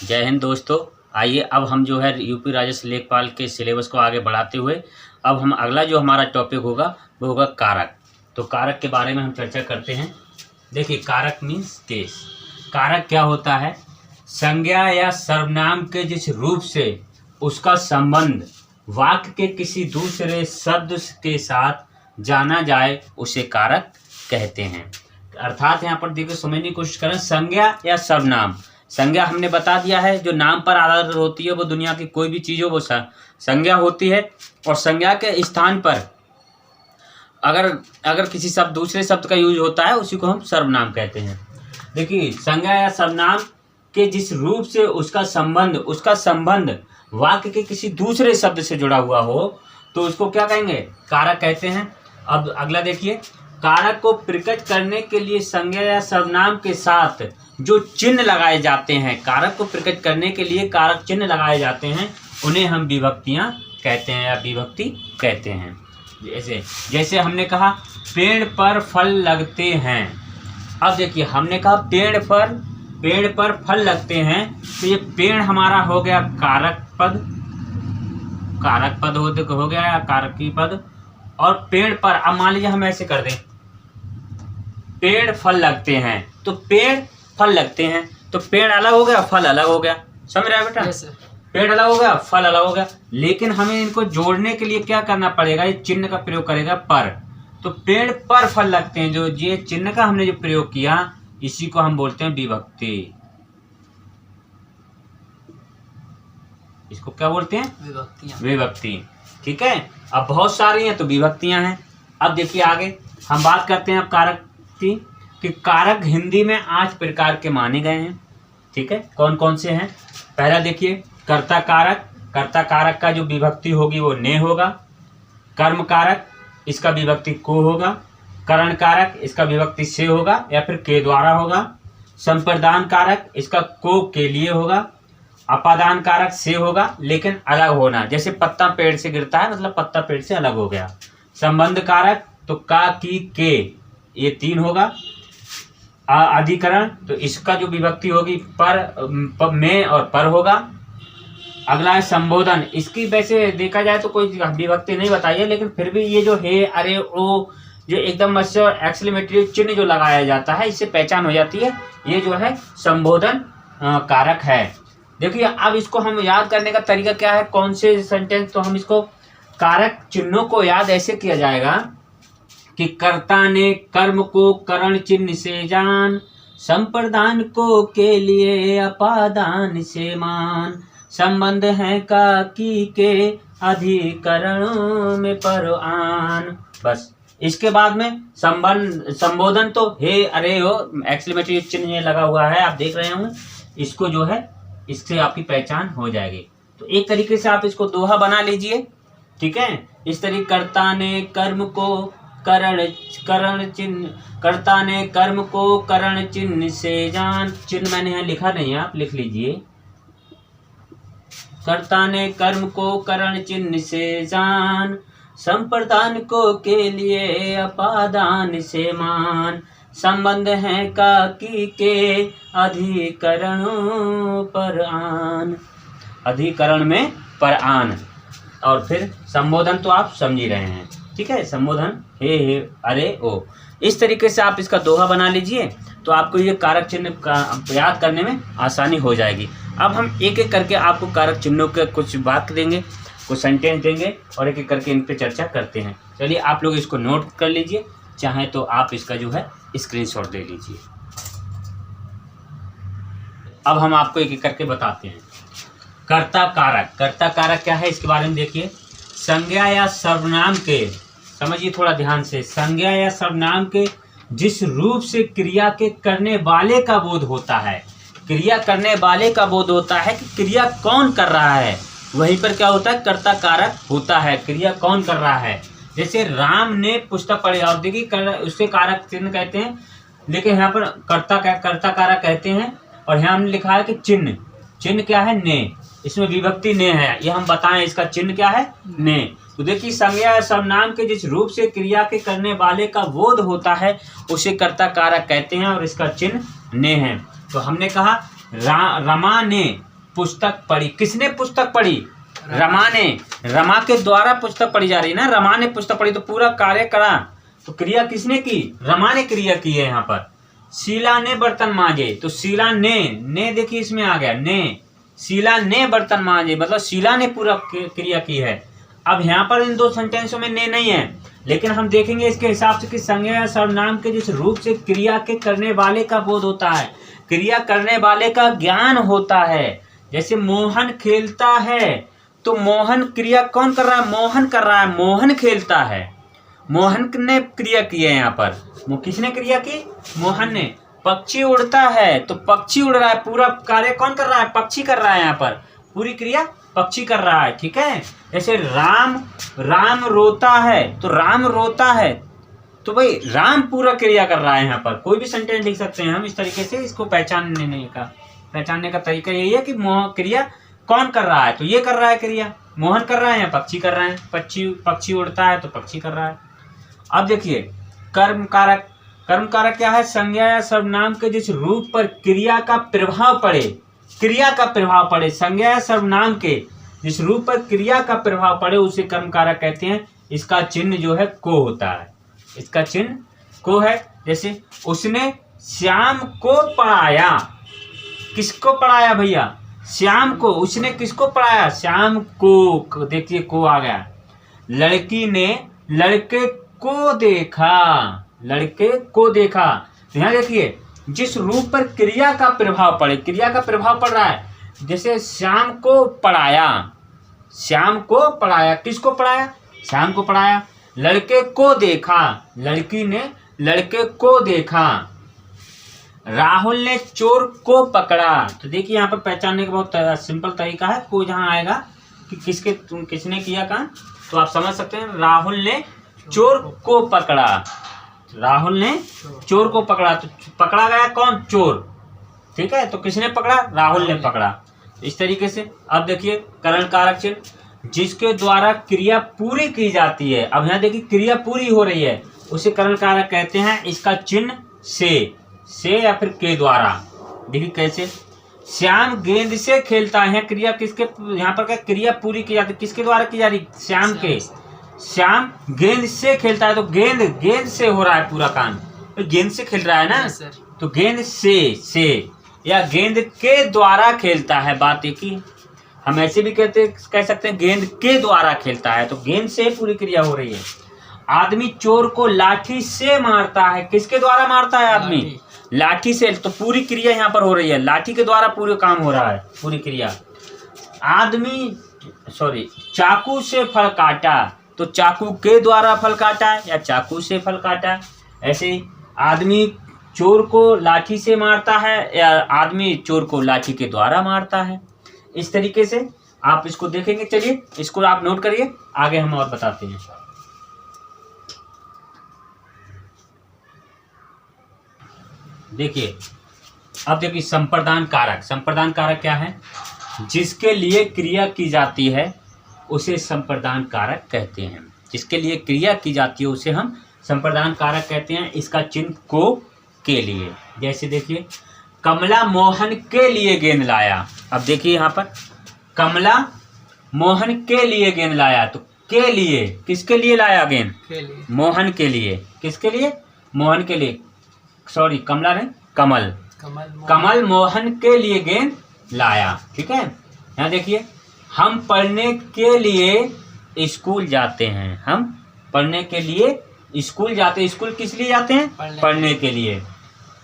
जय हिंद दोस्तों। आइए अब हम जो है यूपी राजस्व लेखपाल के सिलेबस को आगे बढ़ाते हुए अब हम अगला जो हमारा टॉपिक होगा वो होगा कारक। तो कारक के बारे में हम चर्चा करते हैं। देखिए, कारक मीन्स केस। कारक क्या होता है? संज्ञा या सर्वनाम के जिस रूप से उसका संबंध वाक्य के किसी दूसरे शब्द के साथ जाना जाए उसे कारक कहते हैं। अर्थात यहाँ पर देखिए, समझने की कोशिश करें। संज्ञा या सर्वनाम, संज्ञा हमने बता दिया है जो नाम पर आधारित होती है, वो दुनिया की कोई भी चीज़ हो वो संज्ञा होती है। और संज्ञा के स्थान पर अगर किसी शब्द दूसरे शब्द का यूज होता है उसी को हम सर्वनाम कहते हैं। देखिए, संज्ञा या सर्वनाम के जिस रूप से उसका संबंध वाक्य के किसी दूसरे शब्द से जुड़ा हुआ हो तो उसको क्या कहेंगे? कारक कहते हैं। अब अगला देखिए, कारक को प्रकट करने के लिए संज्ञा या सर्वनाम के साथ जो चिन्ह लगाए जाते हैं, कारक को प्रकट करने के लिए कारक चिन्ह लगाए जाते हैं, उन्हें हम विभक्तियां कहते हैं या विभक्ति कहते हैं। जैसे हमने कहा पेड़ पर फल लगते हैं। अब देखिए, हमने कहा पेड़ पर फल लगते हैं, तो ये पेड़ हमारा हो गया कारक पद हो गया या कारकी पद। और पेड़ पर, अब मान लीजिए हम ऐसे कर दें, पेड़ फल लगते हैं, तो पेड़ फल लगते हैं, तो पेड़ अलग हो गया, फल अलग हो गया। समझ रहे हैं बेटा? पेड़ अलग हो गया, फल अलग हो गया। लेकिन हमें इनको जोड़ने के लिए क्या करना पड़ेगा? ये चिन्ह का प्रयोग करेगा पर। तो पेड़ पर फल लगते हैं, जो ये चिन्ह का हमने जो प्रयोग किया इसी को हम बोलते हैं विभक्ति। इसको क्या बोलते हैं? विभक्ति। ठीक है। अब बहुत सारी हैं तो विभक्तियां हैं। अब देखिए आगे हम बात करते हैं अब कारक की, कि कारक हिंदी में 8 प्रकार के माने गए हैं। ठीक है, कौन कौन से हैं? पहला देखिए, कर्ता कारक। कर्ता कारक का जो विभक्ति होगी वो ने होगा। कर्म कारक, इसका विभक्ति को होगा। करण कारक, इसका विभक्ति से होगा या फिर के द्वारा होगा। संप्रदान कारक, इसका को के लिए होगा। अपादान कारक से होगा लेकिन अलग होना, जैसे पत्ता पेड़ से गिरता है, मतलब पत्ता पेड़ से अलग हो गया। संबंध कारक, तो का की के, ये 3 होगा। अधिकरण, तो इसका जो विभक्ति होगी पर में और पर होगा। अगला है संबोधन। इसकी वैसे देखा जाए तो कोई विभक्ति नहीं बताई है, लेकिन फिर भी ये जो है अरे ओ, जो एकदम एक्सक्लेमेटरी चिन्ह जो लगाया जाता है, इससे पहचान हो जाती है, ये जो है संबोधन कारक है। देखिए, अब इसको हम याद करने का तरीका क्या है, कौन से सेंटेंस, तो हम इसको कारक चिन्हों को याद ऐसे किया जाएगा कि कर्ता ने कर्म को करण चिन्ह से जान, संप्रदान को के लिए अपादान से मान, संबंध है का की के अधिकरणों में पर आन। बस इसके बाद में संबोधन तो हे अरे हो, एक्सक्लेमेटरी चिन्ह लगा हुआ है, आप देख रहे होंगे, इसको जो है इससे आपकी पहचान हो जाएगी। तो एक तरीके से आप इसको दोहा बना लीजिए। ठीक है, इस तरीके कर्ता ने कर्म को करण चिन्ह, कर्ता ने कर्म को करण चिन्ह से जान, चिन्ह मैंने यहाँ लिखा नहीं है, आप लिख लीजिए। कर्ता ने कर्म को करण चिन्ह से जान, संप्रदान को के लिए अपादान से मान, संबंध है का की के अधिकरणों पर आन, अधिकरण में पर आन। और फिर संबोधन तो आप समझ ही रहे हैं। ठीक है, संबोधन हे अरे ओ, इस तरीके से आप इसका दोहा बना लीजिए, तो आपको ये कारक चिन्ह का याद करने में आसानी हो जाएगी। अब हम एक एक करके आपको कारक चिन्हों के कुछ बात देंगे, कुछ सेंटेंस देंगे और एक एक करके इन पे चर्चा करते हैं। चलिए आप लोग इसको नोट कर लीजिए, चाहे तो आप इसका जो है स्क्रीनशॉट ले लीजिए। अब हम आपको एक एक करके बताते हैं। कर्ता कारक, कर्ता कारक क्या है इसके बारे में देखिए। संज्ञा या सर्वनाम के, समझिए थोड़ा ध्यान से, संज्ञा या सर्वनाम के जिस रूप से क्रिया के करने वाले का बोध होता है, क्रिया करने वाले का बोध होता है कि क्रिया कौन कर रहा है, वहीं पर क्या होता है? कर्ता कारक होता है, क्रिया कौन कर रहा है। जैसे राम ने पुस्तक पढ़ी, और देखिए उससे कारक चिन्ह कहते हैं, लेकिन यहाँ पर कर्ता कारक कहते हैं। और यहाँ हमने लिखा है कि चिन्ह क्या है? ने, इसमें विभक्ति ने है, ये हम बताएं इसका चिन्ह क्या है? ने। तो देखिए, संज्ञा या सर्वनाम के जिस रूप से क्रिया के करने वाले का बोध होता है उसे कर्ता कारक कहते हैं और इसका चिन्ह ने है। तो हमने कहा रमा ने पुस्तक पढ़ी। किसने पुस्तक पढ़ी? रमा ने। रमा के द्वारा पुस्तक पढ़ी जा रही है ना, रमा ने पुस्तक पढ़ी तो पूरा कार्य करा, तो क्रिया किसने की? रमा ने क्रिया की है यहाँ पर। शीला ने बर्तन मांजे, तो शीला ने देखिए इसमें आ गया ने, शीला ने बर्तन मांजे मतलब शीला ने पूरा क्रिया की है। अब यहाँ पर इन दो सेंटेंसों में ने नहीं है, लेकिन हम देखेंगे इसके हिसाब से कि संज्ञा या सर्वनाम के जिस रूप से क्रिया के करने वाले का बोध होता है, क्रिया करने वाले का ज्ञान होता है। जैसे मोहन खेलता है, तो मोहन क्रिया कौन कर रहा है? मोहन कर रहा है, मोहन खेलता है। मोहन ने क्रिया की है यहाँ पर। किसने क्रिया की? मोहन ने। पक्षी उड़ता है, तो पक्षी उड़ रहा है, पूरा कार्य कौन कर रहा है? पक्षी कर रहा है, यहाँ पर पूरी क्रिया पक्षी कर रहा है। ठीक है। जैसे राम रोता है, तो राम रोता है, तो भाई राम पूरा क्रिया कर रहा है। यहाँ पर कोई भी सेंटेंस लिख सकते हैं हम इस तरीके से। इसको पहचानने का तरीका यही है कि क्रिया कौन कर रहा है, तो ये कर रहा है क्रिया, मोहन कर रहा है या पक्षी कर रहा है। पक्षी उड़ता है तो पक्षी कर रहा है। अब देखिए कर्म कारक। कर्म कारक क्या है? संज्ञा या सर्वनाम के जिस रूप पर क्रिया का प्रभाव पड़े, क्रिया का प्रभाव पड़े, संज्ञा या सर्वनाम के जिस रूप पर क्रिया का प्रभाव पड़े उसे कर्म कारक कहते हैं। इसका चिन्ह जो है को होता है, इसका चिन्ह को है। जैसे उसने श्याम को पढ़ाया, किसको पढ़ाया भैया? श्याम को। उसने किसको पढ़ाया? श्याम को। देखिए को आ गया। लड़की ने लड़के को देखा, लड़के को देखा। तो यहाँ देखिए जिस रूप पर क्रिया का प्रभाव पड़े, क्रिया का प्रभाव पड़ रहा है। जैसे श्याम को पढ़ाया, श्याम को पढ़ाया, किसको पढ़ाया? श्याम को पढ़ाया। लड़के को देखा, लड़की ने लड़के को देखा। राहुल ने चोर को पकड़ा। तो देखिए यहाँ पर पहचानने का बहुत सिंपल तरीका है। को जहाँ आएगा कि किसने किया काम, तो आप समझ सकते हैं। राहुल ने चोर को पकड़ा, राहुल ने चोर को पकड़ा, तो पकड़ा गया कौन? चोर। ठीक है, तो किसने पकड़ा? राहुल ने पकड़ा। इस तरीके से अब देखिए करण कारक चिन्ह, जिसके द्वारा क्रिया पूरी की जाती है। अब यहाँ देखिए क्रिया पूरी हो रही है, उसे करण कारक कहते हैं। इसका चिन्ह से या फिर के द्वारा। देखिए कैसे? श्याम गेंद से खेलता है, क्रिया किसके? यहाँ पर क्या क्रिया पूरी की जाती है? किसके द्वारा की जा रही? श्याम के। श्याम गेंद से खेलता है, तो गेंद से हो रहा है पूरा काम, तो गेंद से खेल रहा है ना, तो गेंद से या गेंद के द्वारा खेलता है। बात एक ही। हम ऐसे भी कह सकते हैं गेंद के द्वारा खेलता है, तो गेंद से पूरी क्रिया हो रही है। आदमी चोर को लाठी से मारता है, किसके द्वारा मारता है? आदमी लाठी से, तो पूरी क्रिया यहाँ पर हो रही है, लाठी के द्वारा पूरे काम हो रहा है, पूरी क्रिया। चाकू से फल काटा, तो चाकू के द्वारा फल काटा या चाकू से फल काटा। ऐसे ही आदमी चोर को लाठी से मारता है या आदमी चोर को लाठी के द्वारा मारता है। इस तरीके से आप इसको देखेंगे। चलिए इसको आप नोट करिए, आगे हम और बताते हैं। देखिए अब देखिए संप्रदान कारक। संप्रदान कारक क्या है? जिसके लिए क्रिया की जाती है उसे संप्रदान कारक कहते हैं। जिसके लिए क्रिया की जाती है उसे हम संप्रदान कारक कहते हैं। इसका चिन्ह को के लिए। जैसे देखिए कमला मोहन के लिए गेंद लाया। अब देखिए यहाँ पर कमला मोहन के लिए गेंद लाया, तो के लिए किसके लिए लाया गेंद? मोहन के लिए। किसके लिए? मोहन के लिए। सॉरी कमला नहीं, कमल मोहन के लिए गेंद लाया। ठीक है। यहाँ देखिए हम पढ़ने के लिए स्कूल जाते हैं। हम पढ़ने के लिए स्कूल जाते हैं। स्कूल किस लिए जाते हैं? पढ़ने के लिए।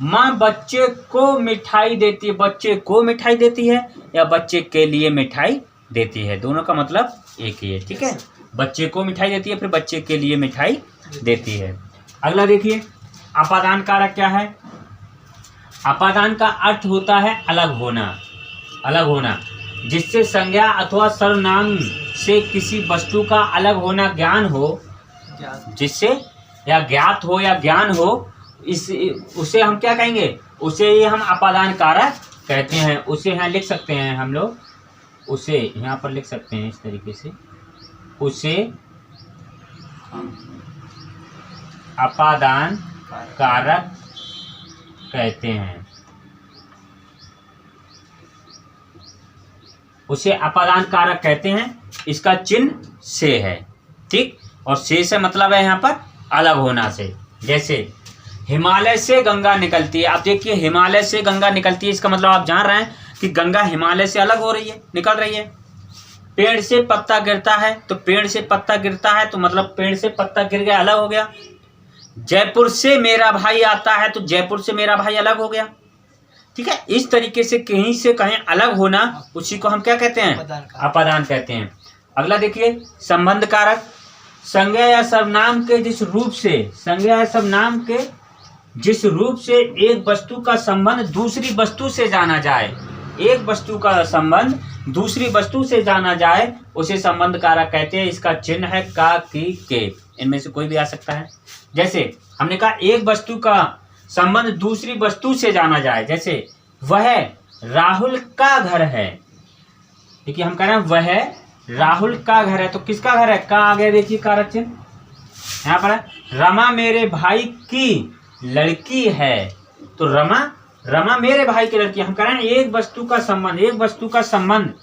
माँ बच्चे को मिठाई देती है। बच्चे को मिठाई देती है या बच्चे के लिए मिठाई देती है, दोनों का मतलब एक ही है। ठीक है। बच्चे को मिठाई देती है, फिर बच्चे के लिए मिठाई देती है। अगला देखिए अपादान कारक क्या है? अपादान का अर्थ होता है अलग होना। अलग होना, जिससे संज्ञा अथवा सर्वनाम से किसी वस्तु का अलग होना ज्ञान हो, जिससे या ज्ञात हो या ज्ञान हो, उसे हम क्या कहेंगे? उसे ये हम अपादान कारक कहते हैं। उसे यहाँ लिख सकते हैं हम लोग, उसे यहाँ पर लिख सकते हैं इस तरीके से, उसे अपादान कारक कहते हैं। उसे अपादान कारक कहते हैं। इसका चिन्ह से है, ठीक। और से मतलब है यहाँ पर अलग होना से। जैसे हिमालय से गंगा निकलती है, अब देखिए हिमालय से गंगा निकलती है, इसका मतलब आप जान रहे हैं कि गंगा हिमालय से अलग हो रही है, निकल रही है। पेड़ से पत्ता गिरता है, तो पेड़ से पत्ता गिरता है तो मतलब पेड़ से पत्ता गिर गया, अलग हो गया। जयपुर से मेरा भाई आता है, तो जयपुर से मेरा भाई अलग हो गया, ठीक है। इस तरीके से कहीं अलग होना, उसी को हम क्या कहते हैं, अपादान कहते हैं। अगला देखिए संबंध कारक। संज्ञा या सर्वनाम के जिस रूप से, संज्ञा या सर्वनाम के जिस रूप से एक वस्तु का संबंध दूसरी वस्तु से जाना जाए, एक वस्तु का संबंध दूसरी वस्तु से जाना जाए, उसे संबंध कारक कहते हैं। इसका चिन्ह है का, की, के, इनमें से कोई भी आ सकता है। जैसे हमने कहा एक वस्तु का संबंध दूसरी वस्तु से जाना जाए, जैसे वह राहुल का घर है। देखिए हम कह रहे हैं वह राहुल का घर है, तो किसका घर है, का आ गया, देखिए कारक चिन्ह यहाँ पर है। रमा मेरे भाई की लड़की है, तो रमा मेरे भाई की लड़की। हम कह रहे हैं एक वस्तु का संबंध,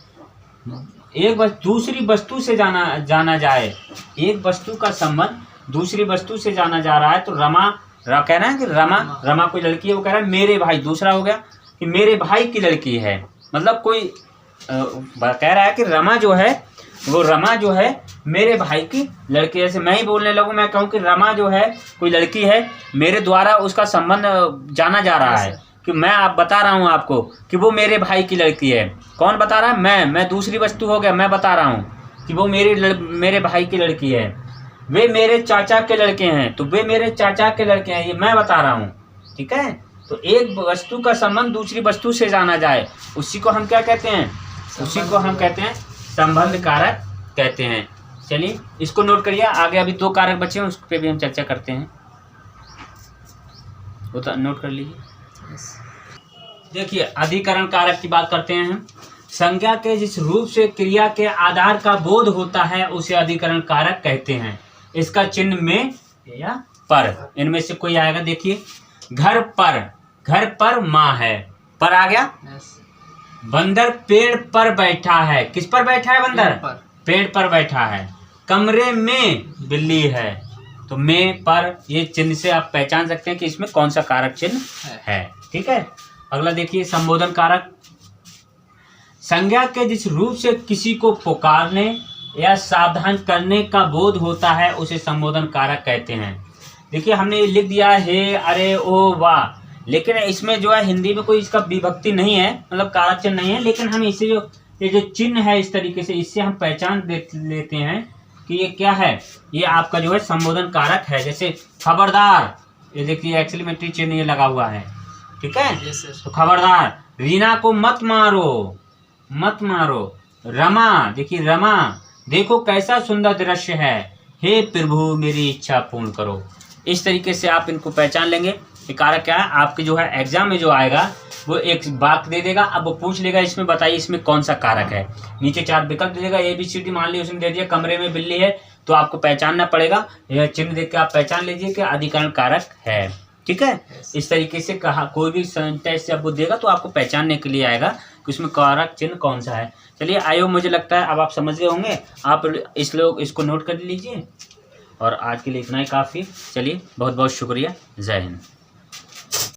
दूसरी वस्तु से जाना जाए, एक वस्तु का संबंध दूसरी वस्तु से जाना जा रहा है, तो कह रहे हैं कि रमा कोई लड़की है, वो कह रहा है मेरे भाई, दूसरा हो गया कि मेरे भाई की लड़की है। मतलब कोई कह रहा है कि रमा जो है मेरे भाई की लड़की। जैसे मैं ही बोलने लगूं, मैं कहूं कि रमा जो है कोई लड़की है, मेरे द्वारा उसका संबंध जाना जा रहा है, कि मैं आप बता रहा हूं आपको कि वो मेरे भाई की लड़की है। कौन बता रहा है, मैं दूसरी वस्तु हो गया, मैं बता रहा हूं कि वो मेरे भाई की लड़की है। वे मेरे चाचा के लड़के हैं, तो वे मेरे चाचा के लड़के हैं, ये मैं बता रहा हूँ, ठीक है। तो एक वस्तु का संबंध दूसरी वस्तु से जाना जाए, उसी को हम क्या कहते हैं, उसी को हम कहते हैं संबंध कारक कहते हैं। चलिए इसको नोट करिए, आगे अभी 2 कारक बचे हैं, उस पर भी हम चर्चा करते हैं, वो तो नोट कर लीजिए। देखिए अधिकरण कारक की बात करते हैं हम। संज्ञा के जिस रूप से क्रिया के आधार का बोध होता है, उसे अधिकरण कारक कहते हैं। इसका चिन्ह में या पर, इनमें से कोई आएगा। देखिए घर पर माँ है, पर आ गया। बंदर पेड़ पर बैठा है, किस पर बैठा है, बंदर पेड़ पर बैठा है। कमरे में बिल्ली है, तो में पर, ये चिन्ह से आप पहचान सकते हैं कि इसमें कौन सा कारक चिन्ह है, ठीक है। अगला देखिए संबोधन कारक। संज्ञा के जिस रूप से किसी को पुकारने या सावधान करने का बोध होता है, उसे संबोधन कारक कहते हैं। देखिए हमने लिख दिया है अरे ओ वाह, लेकिन इसमें जो है हिंदी में कोई इसका विभक्ति नहीं है, मतलब कारक चिन्ह नहीं है, लेकिन हम इसे ये जो चिन्ह है इस तरीके से, इससे हम पहचान लेते हैं कि ये क्या है, ये आपका जो है संबोधन कारक है। जैसे खबरदार, ये देखिए एक्सक्लेमेटरी चिन्ह ये लगा हुआ है, ठीक है। तो खबरदार, रीना को मत मारो। रमा, देखिए रमा, देखो कैसा सुंदर दृश्य है, हे प्रभु मेरी इच्छा पूर्ण करो। इस तरीके से आप इनको पहचान लेंगे कि कारक क्या है। आपके जो है एग्जाम में जो आएगा वो एक वाक्य दे देगा, अब वो पूछ लेगा इसमें बताइए इसमें कौन सा कारक है। नीचे 4 विकल्प दे देगा, ABCD मान ली उसने दे दिया, कमरे में बिल्ली है, तो आपको पहचानना पड़ेगा, यह चिन्ह देख के आप पहचान लीजिए कि अधिकरण कारक है, ठीक है। इस तरीके से कहा कोई भी सेंटेंस से आपको देगा तो आपको पहचानने के लिए आएगा कि उसमें कारक चिन्ह कौन सा है। चलिए आयो, मुझे लगता है अब आप समझ गए होंगे, आप इसको नोट कर लीजिए। और आज के लिए इतना ही काफ़ी। चलिए बहुत बहुत शुक्रिया, जय हिंद।